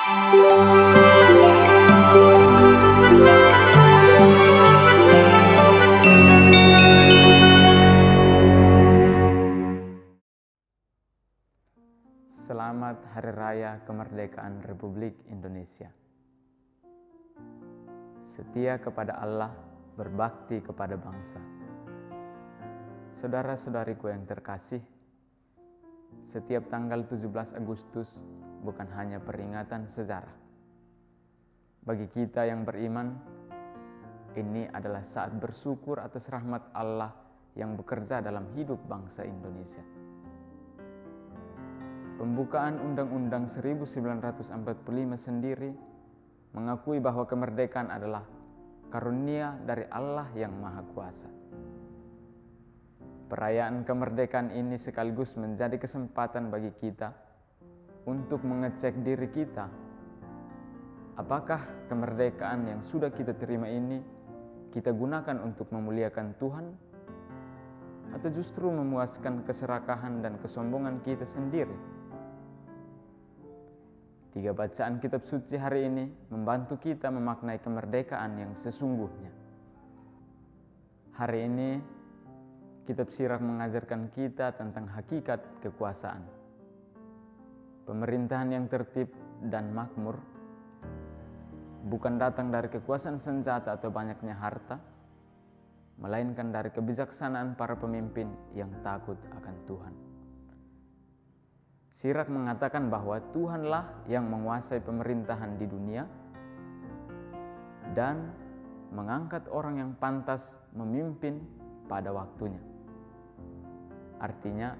Selamat Hari Raya Kemerdekaan Republik Indonesia. Setia kepada Allah, berbakti kepada bangsa. Saudara-saudariku yang terkasih, setiap tanggal 17 Agustus bukan hanya peringatan sejarah. Bagi kita yang beriman, ini adalah saat bersyukur atas rahmat Allah yang bekerja dalam hidup bangsa Indonesia. Pembukaan Undang-Undang 1945 sendiri mengakui bahwa kemerdekaan adalah karunia dari Allah yang Maha Kuasa. Perayaan kemerdekaan ini sekaligus menjadi kesempatan bagi kita untuk mengecek diri kita. Apakah kemerdekaan yang sudah kita terima ini kita gunakan untuk memuliakan Tuhan, atau justru memuaskan keserakahan dan kesombongan kita sendiri? 3 bacaan kitab suci hari ini membantu kita memaknai kemerdekaan yang sesungguhnya. Hari ini, kitab Sirach mengajarkan kita tentang hakikat kekuasaan. Pemerintahan yang tertib dan makmur bukan datang dari kekuasaan senjata atau banyaknya harta, melainkan dari kebijaksanaan para pemimpin yang takut akan Tuhan. Sirach mengatakan bahwa Tuhanlah yang menguasai pemerintahan di dunia dan mengangkat orang yang pantas memimpin pada waktunya. Artinya,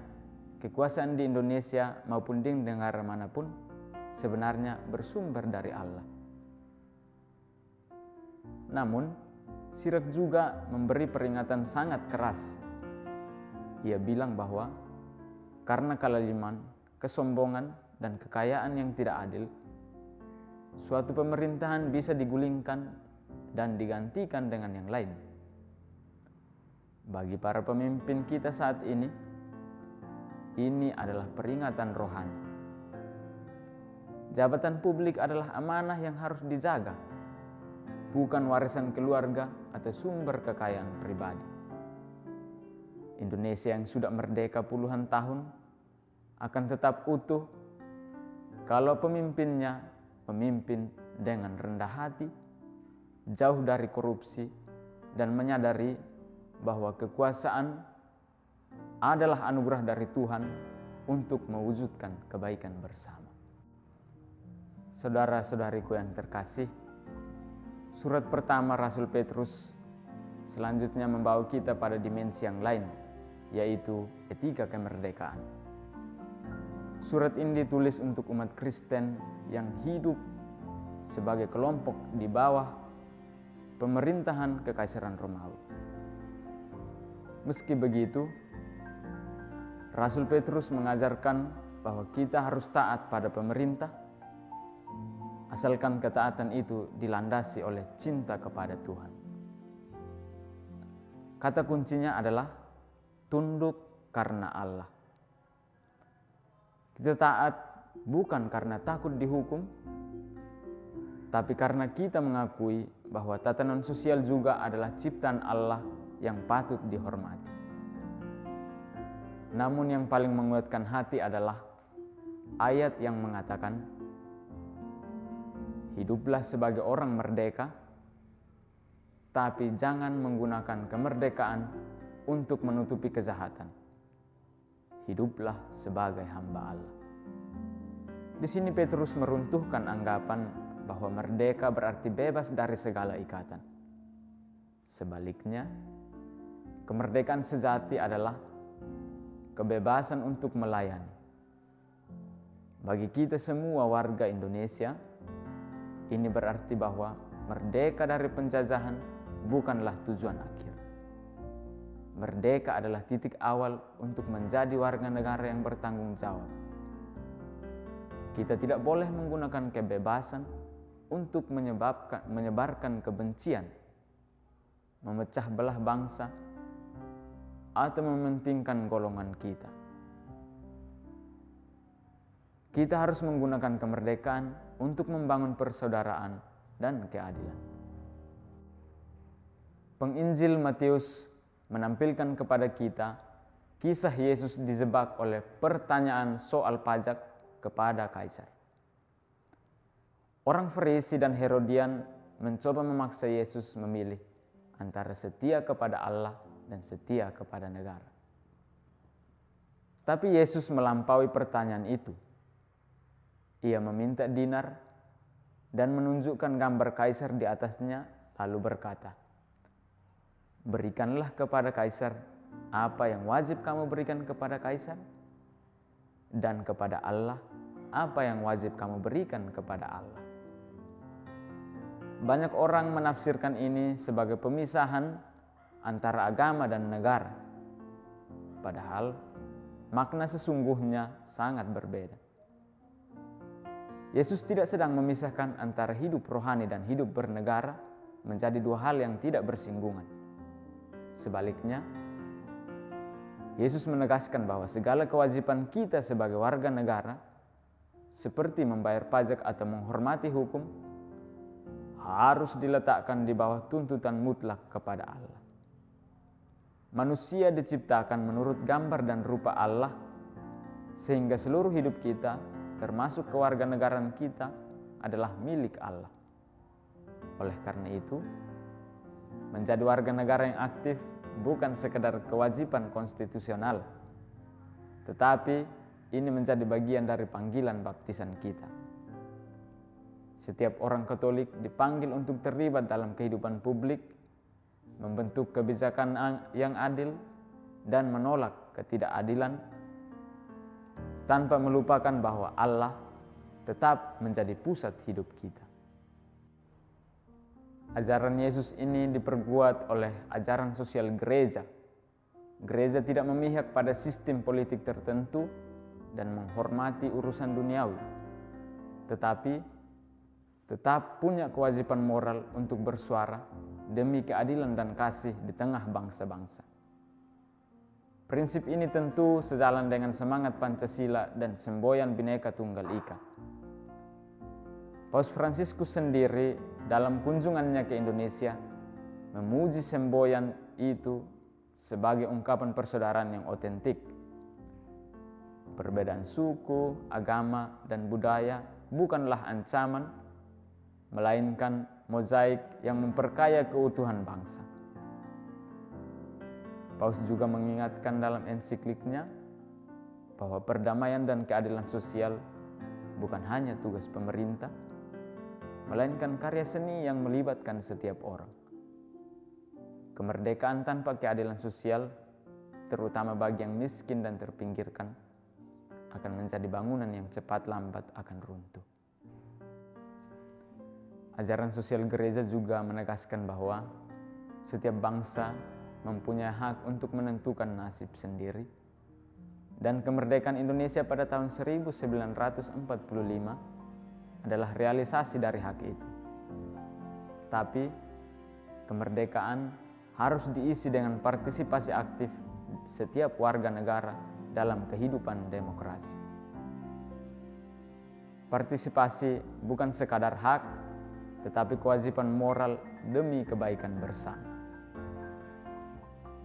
kekuasaan di Indonesia maupun di negara manapun sebenarnya bersumber dari Allah. Namun, Sirach juga memberi peringatan sangat keras. Ia bilang bahwa karena kelaliman, kesombongan, dan kekayaan yang tidak adil, suatu pemerintahan bisa digulingkan dan digantikan dengan yang lain. Bagi para pemimpin kita saat ini adalah peringatan rohani. Jabatan publik adalah amanah yang harus dijaga, bukan warisan keluarga atau sumber kekayaan pribadi. Indonesia yang sudah merdeka puluhan tahun akan tetap utuh kalau pemimpinnya memimpin dengan rendah hati, jauh dari korupsi, dan menyadari bahwa kekuasaan adalah anugerah dari Tuhan untuk mewujudkan kebaikan bersama. Saudara-saudariku yang terkasih, surat pertama Rasul Petrus selanjutnya membawa kita pada dimensi yang lain, yaitu etika kemerdekaan. Surat ini ditulis untuk umat Kristen yang hidup sebagai kelompok di bawah pemerintahan Kekaisaran Romawi. Meski begitu, Rasul Petrus mengajarkan bahwa kita harus taat pada pemerintah, asalkan ketaatan itu dilandasi oleh cinta kepada Tuhan. Kata kuncinya adalah tunduk karena Allah. Kita taat bukan karena takut dihukum, tapi karena kita mengakui bahwa tatanan sosial juga adalah ciptaan Allah yang patut dihormati. Namun yang paling menguatkan hati adalah ayat yang mengatakan, hiduplah sebagai orang merdeka, tapi jangan menggunakan kemerdekaan untuk menutupi kejahatan. Hiduplah sebagai hamba Allah. Di sini Petrus meruntuhkan anggapan bahwa merdeka berarti bebas dari segala ikatan. Sebaliknya, kemerdekaan sejati adalah kebebasan untuk melayani. Bagi kita semua warga Indonesia, ini berarti bahwa merdeka dari penjajahan bukanlah tujuan akhir. Merdeka adalah titik awal untuk menjadi warga negara yang bertanggung jawab. Kita tidak boleh menggunakan kebebasan untuk menyebarkan kebencian, memecah belah bangsa, atau mementingkan golongan kita. Kita harus menggunakan kemerdekaan untuk membangun persaudaraan dan keadilan. Penginjil Matius menampilkan kepada kita kisah Yesus dijebak oleh pertanyaan soal pajak kepada kaisar. Orang Farisi dan Herodian mencoba memaksa Yesus memilih antara setia kepada Allah dan setia kepada negara. Tapi Yesus melampaui pertanyaan itu. Ia meminta dinar dan menunjukkan gambar kaisar di atasnya, lalu berkata, "Berikanlah kepada kaisar apa yang wajib kamu berikan kepada kaisar, dan kepada Allah apa yang wajib kamu berikan kepada Allah." Banyak orang menafsirkan ini sebagai pemisahan antara agama dan negara. Padahal makna sesungguhnya sangat berbeda. Yesus tidak sedang memisahkan antara hidup rohani dan hidup bernegara menjadi dua hal yang tidak bersinggungan. Sebaliknya, Yesus menegaskan bahwa segala kewajiban kita sebagai warga negara, seperti membayar pajak atau menghormati hukum, harus diletakkan di bawah tuntutan mutlak kepada Allah. Manusia diciptakan menurut gambar dan rupa Allah, sehingga seluruh hidup kita, termasuk kewarganegaraan kita, adalah milik Allah. Oleh karena itu, menjadi warga negara yang aktif bukan sekedar kewajiban konstitusional, tetapi ini menjadi bagian dari panggilan baptisan kita. Setiap orang Katolik dipanggil untuk terlibat dalam kehidupan publik, membentuk kebijakan yang adil, dan menolak ketidakadilan, tanpa melupakan bahwa Allah tetap menjadi pusat hidup kita. Ajaran Yesus ini diperkuat oleh ajaran sosial gereja. Gereja tidak memihak pada sistem politik tertentu dan menghormati urusan duniawi, tetapi tetap punya kewajiban moral untuk bersuara demi keadilan dan kasih di tengah bangsa-bangsa. Prinsip ini tentu sejalan dengan semangat Pancasila dan semboyan Bhinneka Tunggal Ika. Paus Fransiskus sendiri dalam kunjungannya ke Indonesia memuji semboyan itu sebagai ungkapan persaudaraan yang otentik. Perbedaan suku, agama, dan budaya bukanlah ancaman, melainkan mozaik yang memperkaya keutuhan bangsa. Paus juga mengingatkan dalam ensikliknya bahwa perdamaian dan keadilan sosial bukan hanya tugas pemerintah, melainkan karya seni yang melibatkan setiap orang. Kemerdekaan tanpa keadilan sosial, terutama bagi yang miskin dan terpinggirkan, akan menjadi bangunan yang cepat lambat akan runtuh. Ajaran sosial gereja juga menegaskan bahwa setiap bangsa mempunyai hak untuk menentukan nasib sendiri, dan kemerdekaan Indonesia pada tahun 1945 adalah realisasi dari hak itu. Tapi kemerdekaan harus diisi dengan partisipasi aktif setiap warga negara dalam kehidupan demokrasi. Partisipasi bukan sekadar hak, tetapi kewajiban moral demi kebaikan bersama.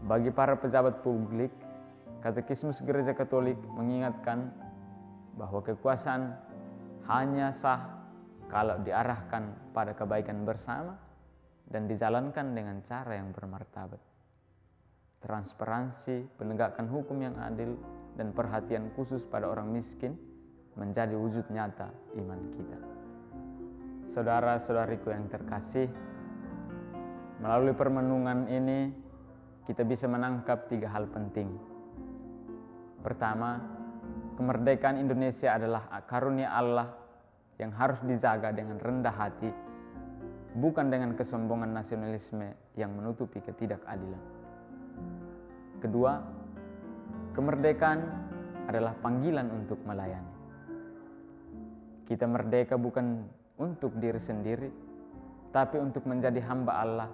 Bagi para pejabat publik, Katekismus Gereja Katolik mengingatkan bahwa kekuasaan hanya sah kalau diarahkan pada kebaikan bersama dan dijalankan dengan cara yang bermartabat. Transparansi, penegakan hukum yang adil, dan perhatian khusus pada orang miskin menjadi wujud nyata iman kita. Saudara-saudariku yang terkasih, melalui permenungan ini kita bisa menangkap 3 hal penting. Pertama, kemerdekaan Indonesia adalah karunia Allah yang harus dijaga dengan rendah hati, bukan dengan kesombongan nasionalisme yang menutupi ketidakadilan. Kedua, kemerdekaan adalah panggilan untuk melayani. Kita merdeka bukan untuk diri sendiri, tapi untuk menjadi hamba Allah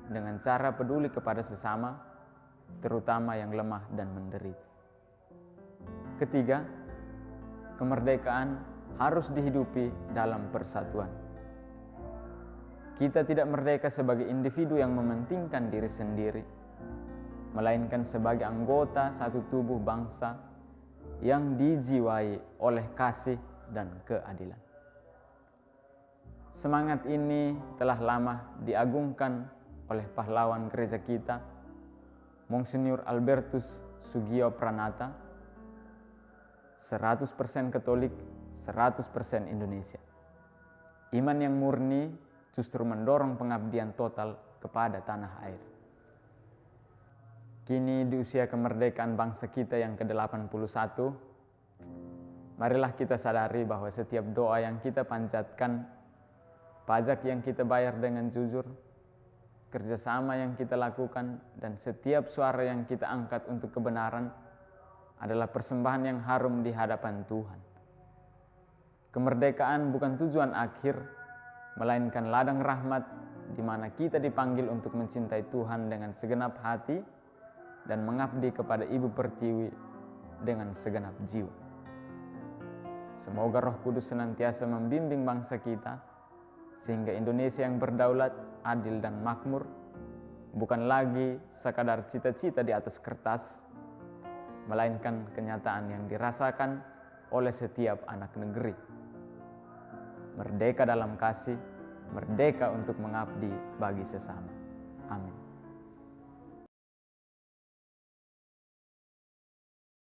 dengan cara peduli kepada sesama, terutama yang lemah dan menderita. Ketiga, kemerdekaan harus dihidupi dalam persatuan. Kita tidak merdeka sebagai individu yang mementingkan diri sendiri, melainkan sebagai anggota satu tubuh bangsa yang dijiwai oleh kasih dan keadilan. Semangat ini telah lama diagungkan oleh pahlawan gereja kita, Monsinyur Albertus Sugio Pranata, 100% Katolik, 100% Indonesia. Iman yang murni justru mendorong pengabdian total kepada tanah air. Kini di usia kemerdekaan bangsa kita yang ke-81, marilah kita sadari bahwa setiap doa yang kita panjatkan, pajak yang kita bayar dengan jujur, kerjasama yang kita lakukan, dan setiap suara yang kita angkat untuk kebenaran adalah persembahan yang harum di hadapan Tuhan. Kemerdekaan bukan tujuan akhir, melainkan ladang rahmat di mana kita dipanggil untuk mencintai Tuhan dengan segenap hati dan mengabdi kepada Ibu Pertiwi dengan segenap jiwa. Semoga Roh Kudus senantiasa membimbing bangsa kita sehingga Indonesia yang berdaulat, adil dan makmur bukan lagi sekadar cita-cita di atas kertas, melainkan kenyataan yang dirasakan oleh setiap anak negeri. Merdeka dalam kasih, merdeka untuk mengabdi bagi sesama. Amin.